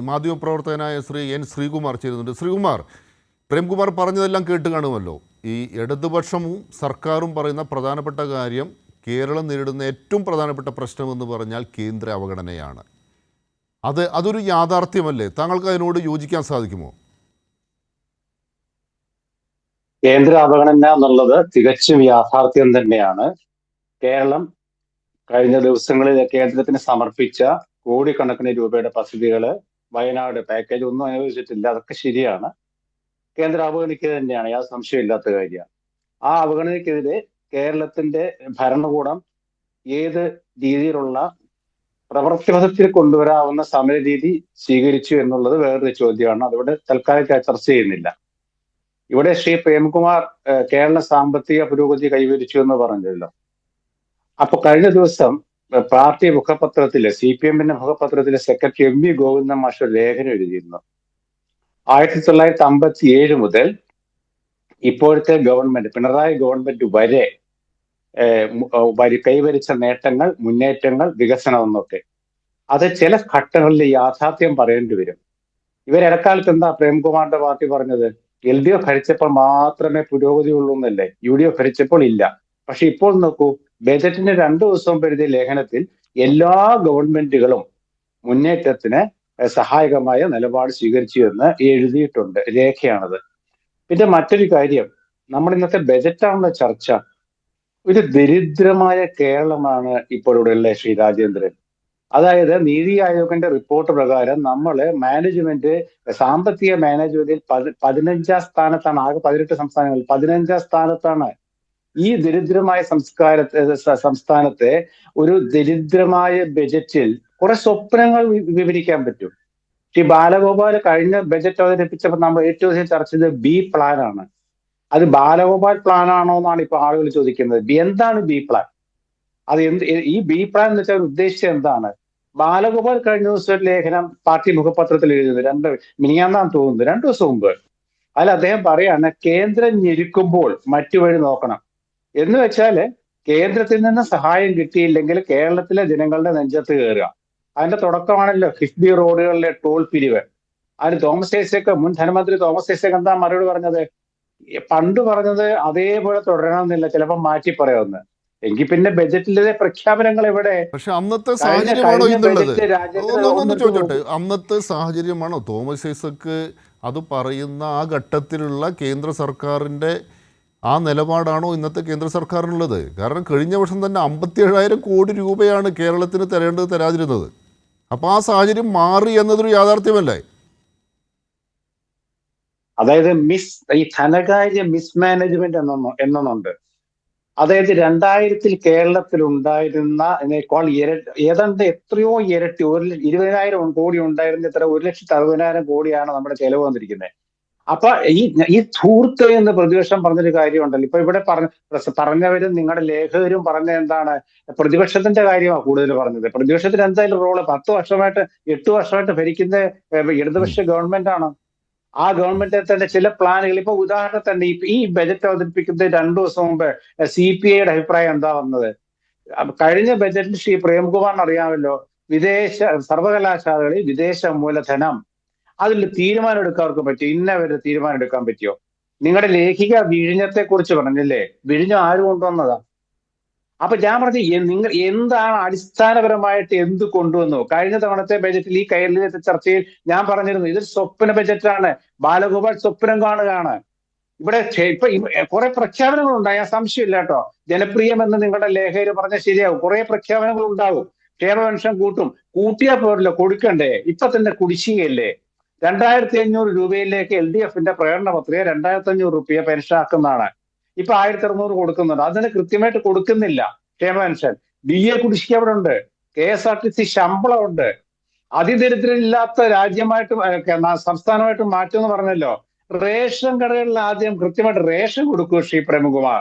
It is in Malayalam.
മാധ്യമപ്രവർത്തകനായ ശ്രീ എൻ ശ്രീകുമാർ ചേരുന്നുണ്ട്. ശ്രീകുമാർ, പ്രേംകുമാർ പറഞ്ഞതെല്ലാം കേട്ട് കാണുമല്ലോ. ഈ ഇടതുപക്ഷവും സർക്കാരും പറയുന്ന പ്രധാനപ്പെട്ട കാര്യം, കേരളം നേരിടുന്ന ഏറ്റവും പ്രധാനപ്പെട്ട പ്രശ്നമെന്ന് പറഞ്ഞാൽ കേന്ദ്ര അവഗണനയാണ്. അതൊരു യാഥാർത്ഥ്യമല്ലേ? താങ്കൾക്ക് അതിനോട് യോജിക്കാൻ സാധിക്കുമോ? കേന്ദ്ര അവഗണന എന്നുള്ളത് തികച്ചും യാഥാർത്ഥ്യം തന്നെയാണ്. കേരളം കഴിഞ്ഞ ദിവസങ്ങളിൽ കേന്ദ്രത്തിന് സമർപ്പിച്ച കോടിക്കണക്കിന് രൂപയുടെ പദ്ധതികള്, വയനാട് പാക്കേജ് ഒന്നും അനുവദിച്ചിട്ടില്ല. അതൊക്കെ ശരിയാണ്. കേന്ദ്രം അവഗണിക്കുക തന്നെയാണ്, യാതൊരു സംശയമില്ലാത്ത കാര്യമാണ്. ആ അവഗണനയ്ക്കെതിരെ കേരളത്തിന്റെ ഭരണകൂടം ഏത് രീതിയിലുള്ള പ്രവർത്തനത്തിൽ കൊണ്ടുവരാവുന്ന സമരരീതി സ്വീകരിച്ചു എന്നുള്ളത് വേറൊരു ചോദ്യമാണ്. അതോടെ തൽക്കാലം ചർച്ച ചെയ്യുന്നില്ല. ഇവിടെ ശ്രീ പ്രേംകുമാർ കേരള സാമ്പത്തിക പുരോഗതി കൈവരിച്ചു എന്ന് പറഞ്ഞല്ലോ. അപ്പൊ കഴിഞ്ഞ ദിവസം പാർട്ടി മുഖപത്രത്തില്, CPM-ന്റെ മുഖപത്രത്തിലെ സെക്രട്ടറി MV ഗോവിന്ദൻ മാഷ് ലേഖനം എഴുതിയിരുന്നു. 1957 മുതൽ ഇപ്പോഴത്തെ ഗവൺമെന്റ്, പിണറായി ഗവൺമെന്റ് വരെ കൈവരിച്ച നേട്ടങ്ങൾ, മുന്നേറ്റങ്ങൾ, വികസനം എന്നൊക്കെ അത് ചില ഘട്ടങ്ങളിൽ യാഥാർത്ഥ്യം പറയേണ്ടി വരും. ഇവരിടക്കാലത്ത് എന്താ പ്രേംകുമാറിന്റെ പാർട്ടി പറഞ്ഞത്? LDF ഭരിച്ചപ്പോൾ മാത്രമേ പുരോഗതി ഉള്ളൂ എന്നല്ലേ? UDF ഭരിച്ചപ്പോൾ ഇല്ല. പക്ഷെ ഇപ്പോൾ നോക്കൂ, ബജറ്റിന് 2 ദിവസം മുമ്പ് എഴുതിയ ലേഖനത്തിൽ എല്ലാ ഗവൺമെന്റുകളും മുന്നേറ്റത്തിന് സഹായകമായ നിലപാട് സ്വീകരിച്ചു എന്ന് എഴുതിയിട്ടുണ്ട്. രേഖയാണത്. പിന്നെ മറ്റൊരു കാര്യം, നമ്മൾ ഇന്നത്തെ ബജറ്റാണുള്ള ചർച്ച. ഒരു ദരിദ്രമായ കേരളമാണ് ഇപ്പോഴുള്ള ശ്രീ രാജേന്ദ്രൻ. അതായത് നീതി ആയോഗിന്റെ റിപ്പോർട്ട് പ്രകാരം നമ്മള് സാമ്പത്തിക മാനേജ്മെന്റിൽ 15ാം സ്ഥാനത്താണ്. ആകെ 18 സംസ്ഥാനങ്ങളിൽ 15ാം സ്ഥാനത്താണ്. ഈ ദരിദ്രമായ സംസ്ഥാനത്തെ ഒരു ദരിദ്രമായ ബജറ്റിൽ കുറെ സ്വപ്നങ്ങൾ വിവരിക്കാൻ പറ്റും. ശ്രീ ബാലഗോപാൽ കഴിഞ്ഞ ബജറ്റ് അവതരിപ്പിച്ചപ്പോൾ നമ്മൾ ഏറ്റവും അധികം ചർച്ച ചെയ്തത് B പ്ലാനാണ്. അത് ബാലഗോപാൽ പ്ലാൻ ആണോ എന്നാണ് ഇപ്പൊ ആളുകൾ ചോദിക്കുന്നത്. എന്താണ് B പ്ലാൻ? അത് ഈ B പ്ലാൻ എന്ന് വെച്ചാൽ ഉദ്ദേശിച്ചത് എന്താണ്? ബാലഗോപാൽ കഴിഞ്ഞ ദിവസം ഒരു ലേഖനം പാർട്ടി മുഖപത്രത്തിൽ എഴുതുന്നത്, മിനിയാന്നാന്ന് തോന്നുന്നത്, 2 ദിവസം മുമ്പ്. അതിൽ അദ്ദേഹം പറയാണ്, കേന്ദ്രം ഞെരുക്കുമ്പോൾ മറ്റു വഴി നോക്കണം എന്ന് വെച്ചാല് കേന്ദ്രത്തിൽ നിന്ന് സഹായം കിട്ടിയില്ലെങ്കിൽ കേരളത്തിലെ ജനങ്ങളുടെ നെഞ്ചത്ത് കയറുക. അതിന്റെ തുടക്കമാണല്ലോ കിഫ്ബി റോഡുകളിലെ ടോൾ പിരിവ്. അതിന് മുൻ ധനമന്ത്രി തോമസ് ഐസക് എന്താ മറുപടി പറഞ്ഞത്? പണ്ട് പറഞ്ഞത് അതേപോലെ തുടരണമെന്നില്ല, ചിലപ്പോൾ മാറ്റി പറയാമെന്ന്. എങ്കിൽ പിന്നെ ബജറ്റിലെ പ്രഖ്യാപനങ്ങൾ എവിടെ? പക്ഷെ അന്നത്തെ സാഹചര്യമാണോ ഇന്നുള്ളത്? ഒന്ന് ചോദിച്ചോട്ടെ, അന്നത്തെ സാഹചര്യമാണോ തോമസ് ഐസക് അത് പറയുന്ന ആ ഘട്ടത്തിലുള്ള കേന്ദ്ര സർക്കാരിൻ്റെ ആ നിലപാടാണോ ഇന്നത്തെ കേന്ദ്ര സർക്കാരിനുള്ളത്? കാരണം കഴിഞ്ഞ വർഷം തന്നെ 57,000 കോടി രൂപയാണ് കേരളത്തിന് തരാതിരുന്നത്. അപ്പോൾ ആ സാഹചര്യം മാറി എന്നതൊരു യാഥാർത്ഥ്യമല്ലേ? അതായത് ഈ ധനകാര്യ മിസ്മാനേജ്മെന്റ് എന്നുണ്ട്. അതായത് 2000-ൽ കേരളത്തിൽ ഉണ്ടായിരുന്നതിനേക്കാൾ ഏതാണ്ട് എത്രയോ ഇരട്ടി, 20,000 കോടി ഉണ്ടായിരുന്ന 1,60,000 കോടിയാണ് നമ്മുടെ ചെലവ് വന്നിരിക്കുന്നത്. അപ്പൊ ഈ ധൂർത്ത് എന്ന് പ്രതിപക്ഷം പറഞ്ഞൊരു കാര്യമുണ്ടല്ലോ. ഇപ്പൊ ഇവിടെ പറഞ്ഞവരും നിങ്ങളുടെ ലേഖകരും പറഞ്ഞ എന്താണ്? പ്രതിപക്ഷത്തിന്റെ കാര്യമാണ് കൂടുതൽ പറഞ്ഞത്. പ്രതിപക്ഷത്തിന് എന്തായാലും റോള് 8 വർഷമായിട്ട് ഭരിക്കുന്ന ഇടതുപക്ഷ ഗവൺമെന്റ് ആണ്. ആ ഗവൺമെന്റിന്റെ തന്നെ ചില പ്ലാനുകൾ, ഇപ്പൊ ഉദാഹരണത്തിന് ഈ ബജറ്റ് അവതരിപ്പിക്കുന്ന 2 ദിവസം മുമ്പ് CPIയുടെ അഭിപ്രായം എന്താ വന്നത്? കഴിഞ്ഞ ബജറ്റിൽ ശ്രീ പ്രേംകുമാറിന് അറിയാമല്ലോ, സർവകലാശാലകളിൽ വിദേശ മൂലധനം, അതിൽ തീരുമാനം എടുക്കാൻ അവർക്ക് പറ്റിയോ? ഇന്നവരെ തീരുമാനം എടുക്കാൻ പറ്റിയോ? നിങ്ങളുടെ ലേഖിക വിഴിഞ്ഞത്തെ കുറിച്ച് പറഞ്ഞില്ലേ? വിഴിഞ്ഞം ആര് കൊണ്ടുവന്നതാ? അപ്പൊ ഞാൻ പറഞ്ഞു, നിങ്ങൾ എന്താണ് അടിസ്ഥാനപരമായിട്ട് എന്ത് കൊണ്ടുവന്നു? കഴിഞ്ഞ തവണത്തെ ബജറ്റിൽ, ഈ കേരളീയത്തെ ചർച്ചയിൽ ഞാൻ പറഞ്ഞിരുന്നു, ഇതൊരു സ്വപ്ന ബജറ്റാണ്. ബാലഗോപാൽ സ്വപ്നം കാണുകയാണ്. ഇവിടെ ഇപ്പൊ കുറെ പ്രഖ്യാപനങ്ങൾ ഉണ്ടായ സംശയമില്ല കേട്ടോ. ജനപ്രിയമെന്ന് നിങ്ങളുടെ ലേഖകർ പറഞ്ഞാൽ ശരിയാവും. കുറെ പ്രഖ്യാപനങ്ങൾ ഉണ്ടാവും. ക്ഷേമ പെൻഷൻ കൂട്ടിയാൽ പോരല്ലോ, കൊടുക്കണ്ടേ? ഇപ്പൊ തന്നെ കുടിശ്ശികയല്ലേ? 2,500 രൂപയിലേക്ക് LDFന്റെ പ്രകടന പത്രിക 2,500 രൂപയെ പെൻഷൻ ആക്കുന്നതാണ്. ഇപ്പൊ 1,600 കൊടുക്കുന്നുണ്ട്. അതിന് കൃത്യമായിട്ട് കൊടുക്കുന്നില്ല ക്ഷേമ പെൻഷൻ. DA കുടിശ്ശിക അവിടെ ഉണ്ട്. KSRTC ശമ്പളം ഉണ്ട്. അതിദരിദ്രരില്ലാത്ത സംസ്ഥാനമായിട്ട് മാറ്റുമെന്ന് പറഞ്ഞല്ലോ. റേഷൻ കടകളിൽ ആദ്യം കൃത്യമായിട്ട് റേഷൻ കൊടുക്കൂ ശ്രീ പ്രേംകുമാർ.